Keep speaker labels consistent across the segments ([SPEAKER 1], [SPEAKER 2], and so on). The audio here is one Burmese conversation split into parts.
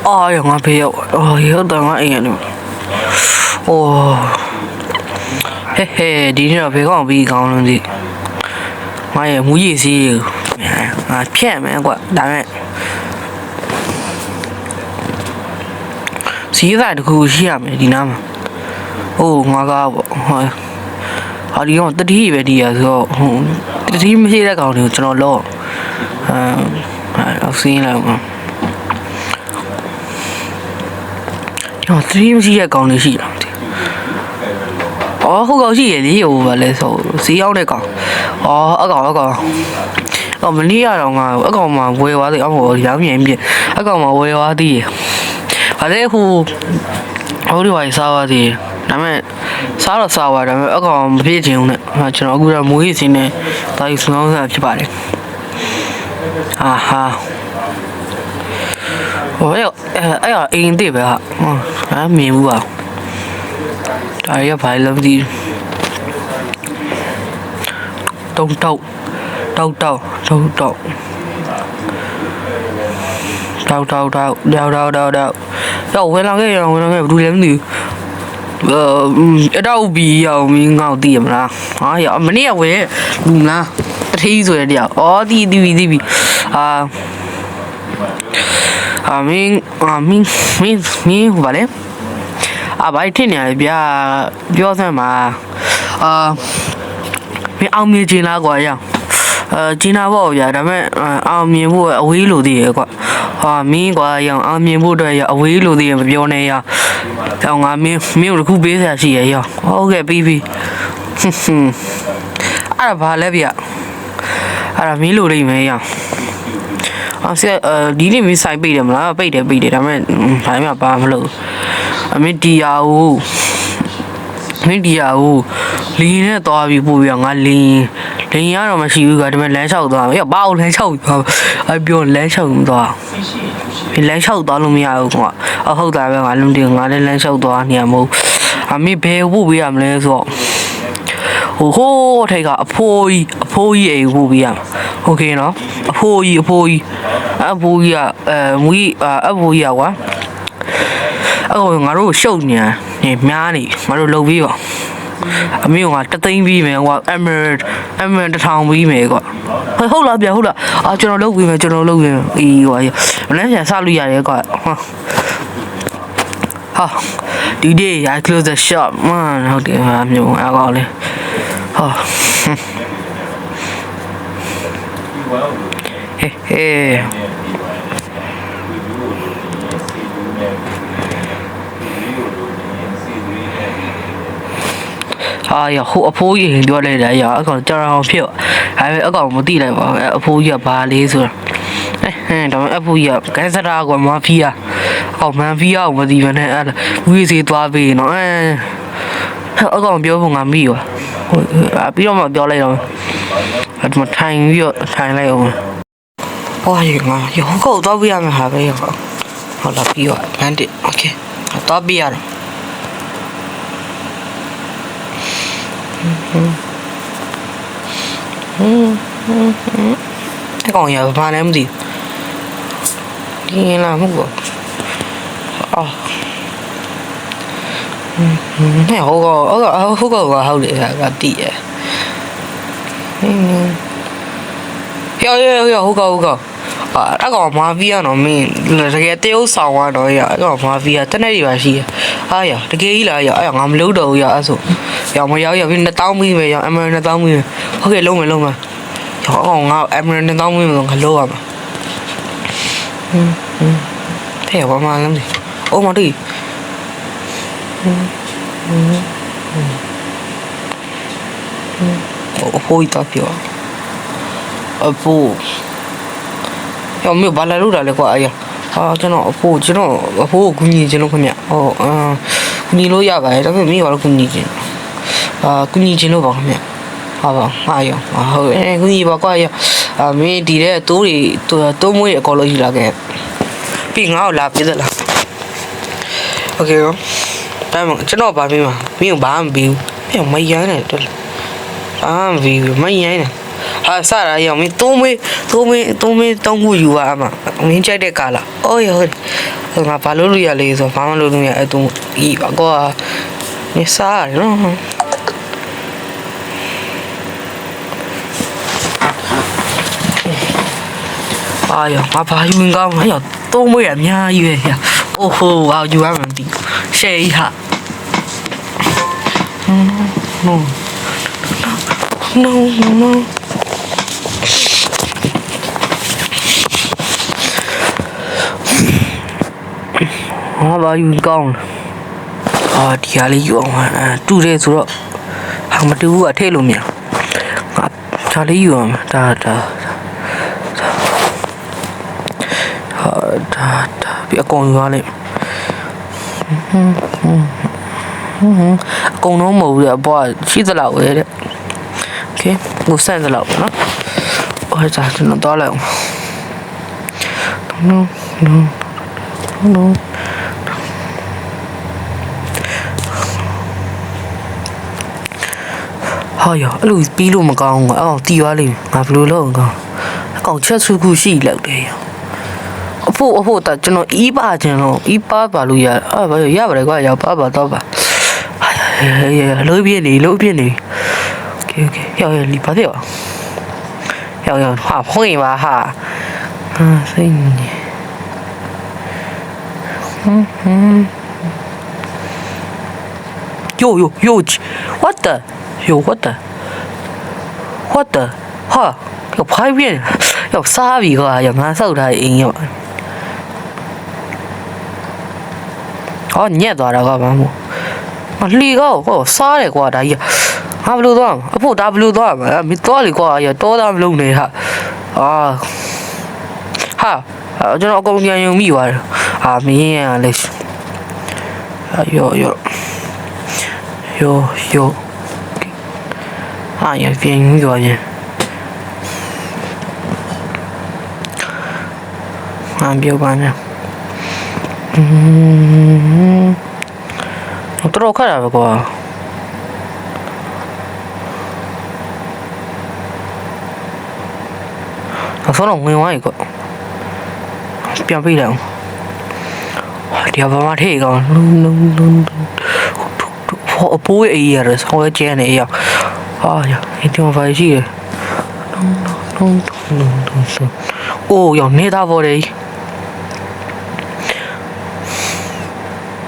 [SPEAKER 1] 哦，有我朋友，哦，有等我一眼了。哦，嘿嘿，今天别讲别讲了的，我也没意思，啊，骗没过，当然。现在的故事啊，没听到吗？哦，我讲不，好的，我这题别的啊，说，这题没写在讲的，只能捞，我先来嘛。哦，这题没写在讲的是啦。哦，好高兴的有吧？来说，谁要来讲？哦，一個。我們呢樣啊，一個嘛會話啲，我有面邊，一個嘛會話啲，或者乎好啲話燒啲，但係燒了燒啊，但係一個唔必整嘅，啊，ကျွန်တော်အခုတော့မွေးစင်းနဲ့တာယူဆောင်စားဖြစ်ပါတယ်啊哈，哎呀，အင်း啲ပဲဟာ，မြင်ဘူး啊，ဒါရ排諗啲，တော要回来不读人的，一到毕业没搞定啦，哎呀，没那回，啦，提出来的，哦，滴，明话嘞，白天呢别什么，没熬面进来过呀。今天我呀，咱们熬面部围炉的个，面个样熬面部的呀围炉的标呢呀，像俺面有苦比赛是呀 ，OK baby， 怕了别，面炉里面呀，现在里面晒背的嘛，背的，咱们还没办法了，没地呀哦。မင်းတရားကိုလင်းနဲ့သွားပြီးပို့ပြီးငါလင်းရတော့မရှိဘူးကဒါပေမဲ့လမ်းလျှောက်သွားဘာလို့လမ်းလျှောက်သွားပြောလမ်းလျှောက်သွားလမ်းလျှောက်သွားလို့မရဘူးကွာဟုတ်တာပဲငါလုံးတင်ငါလည်းလမ်းလျှောက်သွားနေရမဟုတ်မင်းဘယ်ပို့ပေးရမလဲဆိုတော့ဟိုထိတ်ကအဖိုးကြီးအိမ်ပို့ပေးရโอเคနော်အဖိုးကြီးကမွေးအဖိုးကြီးကွာငါတို့ရှုပ်နေများနေငါတို့လုပ်ပြီးတော့အမေကတသိန်းပြီးမယ်ကွာ emerald 1000ပြီးမယ်ကွာဟုတ်လားဗျဟုတ်လားကျွန်တော်လုပ်ပြီးမယ်အေးကွာမနေ့ကစလို့ရတယ်ကွာဟာဒီ day I close the shop ဟုတ်တယ်ဟာမျိုးအကောင်းလေဟာဟေး呀，阿婆也很多来的呀，一个叫人票，还有一个没地来吧，阿婆也把里说，咱们阿婆也干啥那个马屁啊，马屁啊，我地方呢，为谁多呗喏，一个标不俺没有，比较嘛标来了，怎么谈来了？哎呀，有好多不一样的还没有，好了，比较，安的 ，OK， 多不一样了。còn giờ pha em gì đi làm không có này hô có hậu để là tỉ hiểu hô có đã có mà vía nó mình là cái tiêu sầu à đó ya có mà vía thế này là gì ai ya cái là ya ngắm lưu đầu ya số ya mà ya bên tao mi về ya em tao mi ok luôn mà họ còn ngao em tao mi còn hello à mà thế mà lắm gì ô mà đi hôi tao biểu phụ 야, 뭐 말라로 달래고 아야. 저는 아포 군이 저는 그냥 군이로 야가 이러면 미 바로 군이지. 군이 저는 봐 그냥. 아요. 군이 봐 과야. 미 뒤에 또리 또 뭐에 걸어지 라게. 빙하오 라피들라. 오케이요. 다음은 저는 봐 미마. 미 마음 비우. 그냥 많이 하네. 아, 비우 많이 하네. ဟာစတာရောမင်းသုံးမေးသုံးခုယူပါအမမင်းကြိုက်တဲ့ကာလာအော်ရဟုတ်ငါဘာလို့လို့ရလဲဆိုဘာမှလို့လို့ရအဲ့သုံးဤပါကွာနေစားရနော်အာရငါဘာယူငကောင်းလဲသုံးမေးရအများကြီးပဲအိုးဟိုဟာယူရမှမသိရှယ်ဟာnoဟာဘာယူကောင်းအာဒီဟာလေးယူအောင်တူတယ်ဆိုတော့ဟာမတူဘူးအထည့်လို့မရဒါလေးယူအောင်ဒါပြအကုန်ယူရလိမ့်အကုန်လုံးမဟုတ်ဘူးအပေါ်ရှိသလောက်ပဲတဲ့โอเคကိုစမ်းသလောက်ပဲနော်ဟိုဒါကျွန်တော်တော့လိုက်အောင် noဟာရအဲ့လိုပြီးလို့မကောင်းဘူးအော်တီးသွားလိမ့်ငါဘယ်လိုလုပ်အောင်ကောင်းအကောင်ချက်စုခုရှိလောက်တယ်အဖို့တာကျွန်တော်အီးပါကျွန်တော်အီးပါပါလို့ရဘာရပါတယ်ကွာရပါတော့ပါလို့ပြနေโอเคရောက်ရလီပါသေးရောက်ဟာဖုန်းပါဟာစိတ်နေyo what theဟာ要拍片要傻逼个要拿手台音乐哦你也多少个嘛我立个我傻的瓜的呀啊不多啊不打不多嘛没多的瓜呀多打不呢哈啊哈ကျွန်တော်အကုန်ပြန်ယူမိပါတယ်အာမင်းရလေ哟啊也变远了啊别办了我都看了过我说了另外一个变背了ဒီဘာမှထိကောင်အပိုးအေးရတယ်ဆောင်းကျဲနေရဟာရဒီတော့ဘာရှိလဲအိုးရောနေတာပေါ်တယ်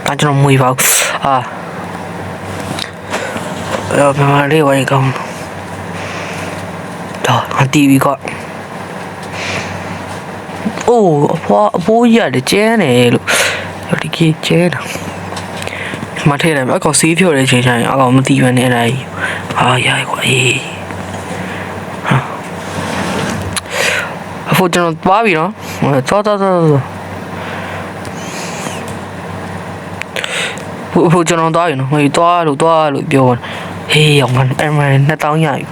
[SPEAKER 1] ဒါကျွန်တော်မွေးပါအာဘယ်မှာလေးဝိုင်းကောင်တော့အတီးပြီးကအိုးအပိုးရတယ်ကျဲနေလို့ဒီကကျဲတာမထဲတယ်အကောင်စီးဖြို့တဲ့ချိန်တိုင်းအကောင်မတီးဘဲနဲ့အဲ့ဒါကြီးဟာရိုက်ကွာအေးဟာအဖို့ကျွန်တော်သွားပြီနော်သွားဖို့ကျွန်တော်သွားပြီနော်ဟိုသွားလို့ပြောဟေးအောင်မအမ2000ရပြီ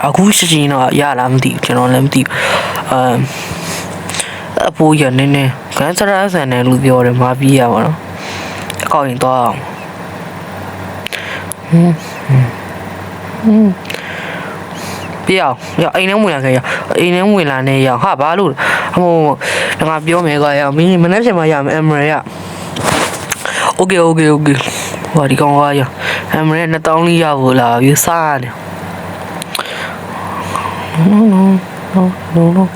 [SPEAKER 1] အခုရှိရင်တော့ရလားမသိဘူးကျွန်တော်လည်းမသိဘူးအဖိုးရနေနေကန်စရာဆန်တယ်လို့ပြောတယ်မပြီးရပါတော့အကောက်ရင်တော့အောင်ပြောင်းအိမ်ထဲဝင်လာခဲ့ရအိမ်ထဲဝင်လာနေရဟာဘာလို့ဟိုငါပြောမယ်ကွာရမင်းမနေ့ပြန်မှရမယ်အမရโอเคဟိုဒီကောင်ကရအမရ2000လေးရဖို့လာပြီးစားတယ်no